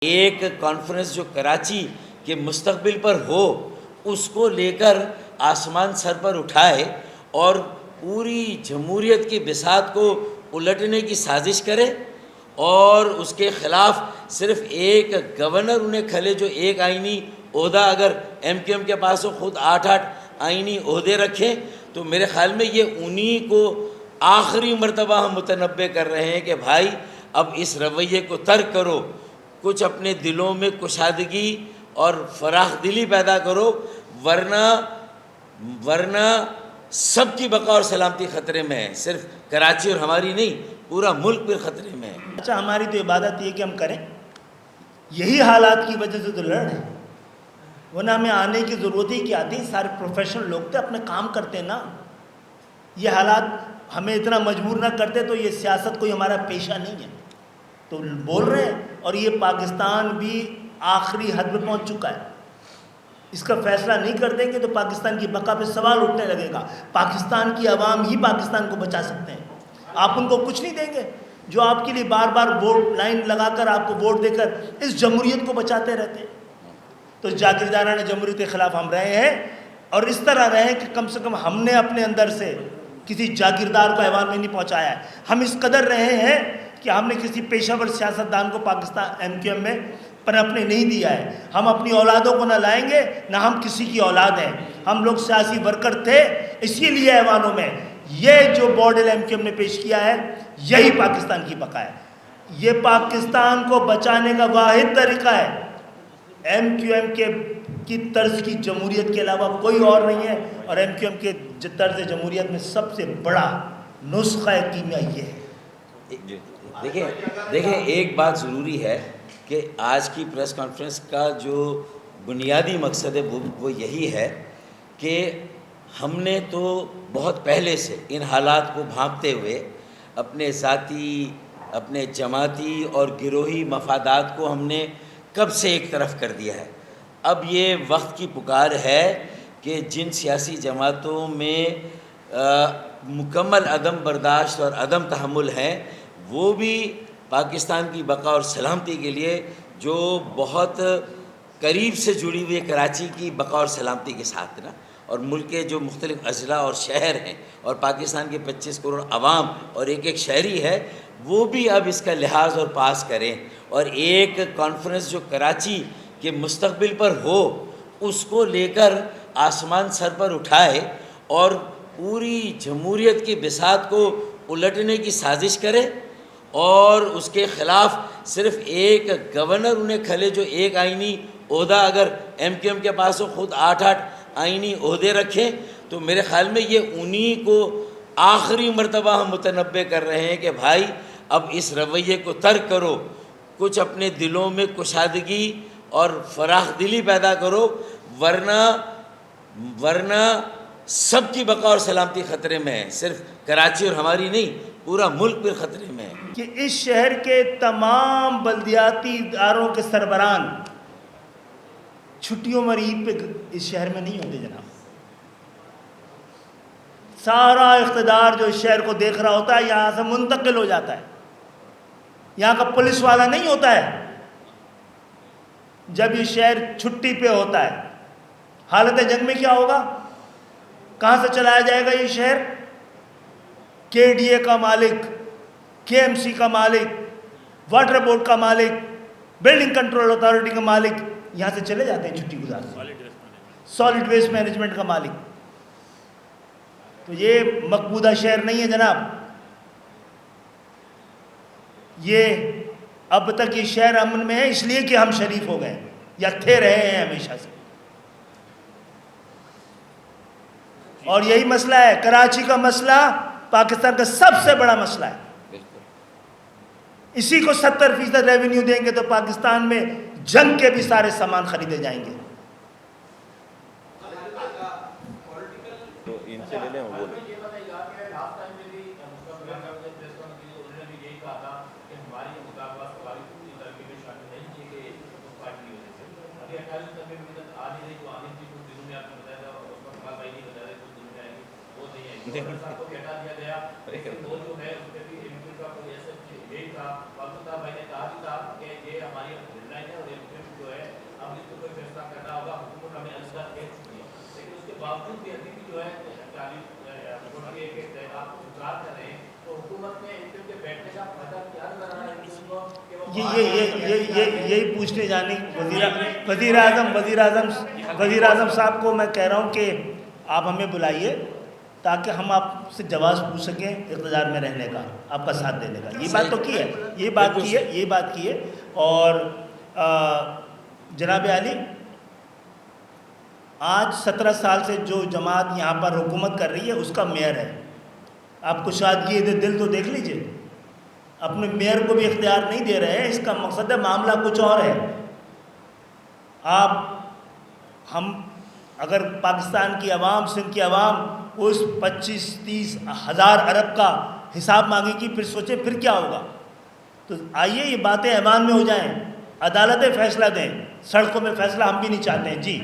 ایک کانفرنس جو کراچی کے مستقبل پر ہو اس کو لے کر آسمان سر پر اٹھائے اور پوری جمہوریت کی بساط کو الٹنے کی سازش کرے اور اس کے خلاف صرف ایک گورنر انہیں کھلے جو ایک آئینی عہدہ اگر ایم کیو ایم کے پاس ہو، خود 8 آئینی عہدے رکھیں، تو میرے خیال میں یہ انہی کو آخری مرتبہ ہم متنبع کر رہے ہیں کہ بھائی اب اس رویے کو ترک کرو، کچھ اپنے دلوں میں کشادگی اور فراخ دلی پیدا کرو، ورنہ سب کی بقا اور سلامتی خطرے میں ہے، صرف کراچی اور ہماری نہیں، پورا ملک پھر خطرے میں ہے۔ اچھا، ہماری تو عبادت یہ کہ ہم کریں، یہی حالات کی وجہ سے تو لڑ رہے ہیں، ورنہ ہمیں آنے کی ضرورت ہی کیا تھی؟ سارے پروفیشنل لوگ تھے، اپنے کام کرتے نا۔ یہ حالات ہمیں اتنا مجبور نہ کرتے تو یہ سیاست کوئی ہمارا پیشہ نہیں ہے، تو بول رہے ہیں۔ اور یہ پاکستان بھی آخری حد میں پہنچ چکا ہے، اس کا فیصلہ نہیں کر دیں گے تو پاکستان کی بقا پہ سوال اٹھنے لگے گا۔ پاکستان کی عوام ہی پاکستان کو بچا سکتے ہیں، آپ ان کو کچھ نہیں دیں گے، جو آپ کے لیے بار بار ووٹ لائن لگا کر آپ کو ووٹ دے کر اس جمہوریت کو بچاتے رہتے ہیں۔ تو جاگیردارانہ جمہوریت کے خلاف ہم رہے ہیں، اور اس طرح رہے ہیں کہ کم سے کم ہم نے اپنے اندر سے کسی جاگیردار کو ایوان میں نہیں پہنچایا ہے۔ ہم اس قدر رہے ہیں کہ ہم نے کسی پیشہ ور سیاستدان کو پاکستان ایم کیو ایم میں پنپنے نہیں دیا ہے۔ ہم اپنی اولادوں کو نہ لائیں گے، نہ ہم کسی کی اولاد ہیں۔ ہم لوگ سیاسی ورکر تھے، اسی لیے ایوانوں میں یہ جو ماڈل ایم کیو ایم نے پیش کیا ہے، یہی پاکستان کی بقا ہے۔ یہ پاکستان کو بچانے کا واحد طریقہ ہے۔ ایم کیو ایم کی طرز کی جمہوریت کے علاوہ کوئی اور نہیں ہے، اور ایم کیو ایم کے طرز جمہوریت میں سب سے بڑا نسخہ کیمیا یہ ہے۔ دیکھیں ایک بات ضروری ہے کہ آج کی پریس کانفرنس کا جو بنیادی مقصد ہے وہ یہی ہے کہ ہم نے تو بہت پہلے سے ان حالات کو بھانپتے ہوئے اپنے ذاتی، اپنے جماعتی اور گروہی مفادات کو ہم نے کب سے ایک طرف کر دیا ہے۔ اب یہ وقت کی پکار ہے کہ جن سیاسی جماعتوں میں مکمل عدم برداشت اور عدم تحمل ہیں، وہ بھی پاکستان کی بقا اور سلامتی کے لیے جو بہت قریب سے جڑی ہوئی کراچی کی بقا اور سلامتی کے ساتھ نا، اور ملک کے جو مختلف اضلاع اور شہر ہیں اور پاکستان کے 25 کروڑ عوام اور ایک شہری ہے، وہ بھی اب اس کا لحاظ اور پاس کریں، اور ایک کانفرنس جو کراچی کے مستقبل پر ہو اس کو لے کر آسمان سر پر اٹھائے اور پوری جمہوریت کی بساط کو الٹنے کی سازش کرے اور اس کے خلاف صرف ایک گورنر انہیں کھلے جو ایک آئینی عہدہ اگر ایم کیو ایم کے پاس ہو، خود 8 آئینی عہدے رکھیں، تو میرے خیال میں یہ انہی کو آخری مرتبہ ہم متنبع کر رہے ہیں کہ بھائی اب اس رویے کو ترک کرو، کچھ اپنے دلوں میں کشادگی اور فراخ دلی پیدا کرو، ورنہ سب کی بقا اور سلامتی خطرے میں ہے، صرف کراچی اور ہماری نہیں، پورا ملک پھر خطرے میں ہے۔ کہ اس شہر کے تمام بلدیاتی اداروں کے سربراہان چھٹیوں میں عید پہ اس شہر میں نہیں ہوتے جناب۔ سارا اقتدار جو اس شہر کو دیکھ رہا ہوتا ہے یہاں سے منتقل ہو جاتا ہے، یہاں کا پولیس والا نہیں ہوتا ہے جب یہ شہر چھٹی پہ ہوتا ہے۔ حالت جنگ میں کیا ہوگا؟ کہاں سے چلایا جائے گا یہ شہر؟ کے ڈی اے کا مالک، کے ایم سی کا مالک، واٹر بورڈ کا مالک، بلڈنگ کنٹرول اتھارٹی کا مالک یہاں سے چلے جاتے ہیں چھٹی گزارتے، سالڈ ویسٹ مینجمنٹ کا مالک۔ تو یہ مقبوضہ شہر نہیں ہے جناب، یہ اب تک یہ شہر امن میں ہے اس لیے کہ ہم شریف ہو گئے یا تھے رہے ہیں ہمیشہ سے۔ اور یہی مسئلہ ہے، کراچی کا مسئلہ پاکستان کا سب سے بڑا مسئلہ ہے۔ اسی کو 70% ریونیو دیں گے تو پاکستان میں جنگ کے بھی سارے سامان خریدے جائیں گے۔ ان سے لے لیں وہ بولیں۔ وہ نہیں ہے گورنر صاحب کو بھی ہٹا دیا گیا، لیکن وہ جو ہے اس پہ بھی ایم کیو کا کوئی ایسا نہیں تھا. وقت بھائی نے کہا بھی تھا کہ یہ ہماری ڈیڈ لائن ہے اور ایم کیو جو ہے اب اس کو کوئی فیصلہ کرنا ہوگا، حکومت ہمیں الزام کہہ چکی ہے. لیکن اس کے باوجود بھی ابھی بھی جو ہے 40 کے تحت آپ انتظار کر رہے ہیں، تو حکومت میں ایم کیو کے بیٹھنے کا فائدہ کیا نظر آ رہا ہے ان کو کہ وہ یہی پوچھنے جانے وزیر اعظم صاحب کو میں کہہ رہا ہوں کہ آپ ہمیں بلائیے تاکہ ہم آپ سے جواز پوچھ سکیں اقتدار میں رہنے کا، آپ کا ساتھ دینے کا. یہ بات تو کی ہے، یہ بات کی ہے. اور جناب عالی، آج 17 سال سے جو جماعت یہاں پر حکومت کر رہی ہے اس کا میئر ہے. آپ کو شاید یہ دل تو دیکھ لیجئے، اپنے میئر کو بھی اختیار نہیں دے رہے ہیں. اس کا مقصد ہے معاملہ کچھ اور ہے. ہم اگر پاکستان کی عوام، سندھ کی عوام اس 25-30 ہزار ارب کا حساب مانگے گی، پھر سوچیں پھر کیا ہوگا. تو آئیے یہ باتیں ایوان میں ہو جائیں، عدالتیں فیصلہ دیں. سڑکوں میں فیصلہ ہم بھی نہیں چاہتے ہیں. جی